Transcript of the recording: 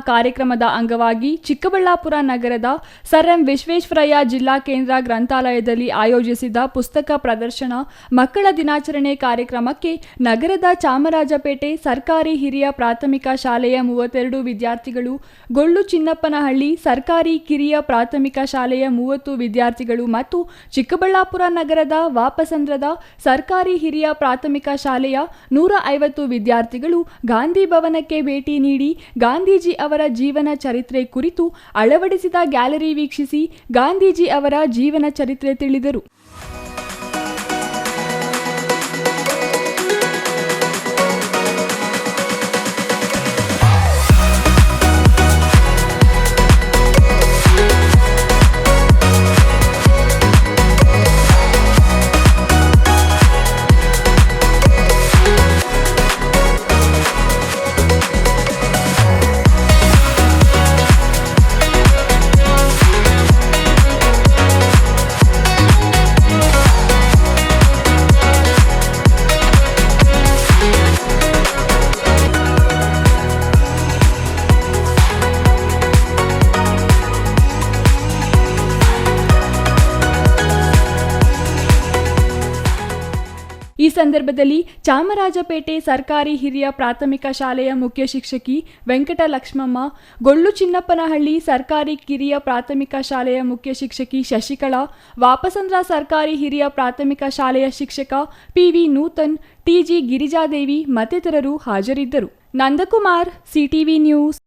ಕಾರ್ಯಕ್ರಮದ ಅಂಗವಾಗಿ ಚಿಕ್ಕಬಳ್ಳಾಪುರ ನಗರದ ಸರ್ ಎಂ ವಿಶ್ವೇಶ್ವರಯ್ಯ ಜಿಲ್ಲಾ ಕೇಂದ್ರ ಗ್ರಂಥಾಲಯದಲ್ಲಿ ಆಯೋಜಿಸಿದ ಪುಸ್ತಕ ಪ್ರದರ್ಶನ ಮಕ್ಕಳ ದಿನಾಚರಣೆ ಕಾರ್ಯಕ್ರಮಕ್ಕೆ ನಗರದ ಚಾಮರಾಜಪೇಟೆ ಸರ್ಕಾರಿ ಹಿರಿಯ ಪ್ರಾಥಮಿಕ ಶಾಲೆಯ 32 ವಿದ್ಯಾರ್ಥಿಗಳು, ಗೊಳ್ಳು ಚಿನ್ನಪ್ಪನಹಳ್ಳಿ ಸರ್ಕಾರಿ ಕಿರಿಯ ಪ್ರಾಥಮಿಕ ಶಾಲೆಯ 30 ವಿದ್ಯಾರ್ಥಿಗಳು ಮತ್ತು ಚಿಕ್ಕಬಳ್ಳಾಪುರ ನಗರದ ವಾಪಸಂದ್ರದ ಸರ್ಕಾರಿ ಹಿರಿಯ ಪ್ರಾಥಮಿಕ ಶಾಲೆಯ 150 ವಿದ್ಯಾರ್ಥಿಗಳು ಗಾಂಧಿ ಭವನಕ್ಕೆ ಭೇಟಿ ನೀಡಿ ಗಾಂಧೀಜಿ ಅವರ ಜೀವನ ಚರಿತ್ರೆ ಕುರಿತು ಅಳವಡಿಸಿದ ಗ್ಯಾಲರಿ ವೀಕ್ಷಿಸಿ ಗಾಂಧೀಜಿ ಅವರ ಜೀವನ ಚರಿತ್ರೆ ತಿಳಿದರು. ಈ ಸಂದರ್ಭದಲ್ಲಿ ಚಾಮರಾಜಪೇಟೆ ಸರ್ಕಾರಿ ಹಿರಿಯ ಪ್ರಾಥಮಿಕ ಶಾಲೆಯ ಮುಖ್ಯ ಶಿಕ್ಷಕಿ ವೆಂಕಟಲಕ್ಷ್ಮಮ್ಮ, ಗೊಳ್ಳು ಚಿನ್ನಪ್ಪನಹಳ್ಳಿ ಸರ್ಕಾರಿ ಕಿರಿಯ ಪ್ರಾಥಮಿಕ ಶಾಲೆಯ ಮುಖ್ಯ ಶಿಕ್ಷಕಿ ಶಶಿಕಲಾ, ವಾಪಸಂದ್ರ ಸರ್ಕಾರಿ ಹಿರಿಯ ಪ್ರಾಥಮಿಕ ಶಾಲೆಯ ಶಿಕ್ಷಕ ಪಿವಿ ನೂತನ್, ಟಿಜಿ ಗಿರಿಜಾದೇವಿ ಮತ್ತಿತರರು ಹಾಜರಿದ್ದರು. Nandakumar, CTV news.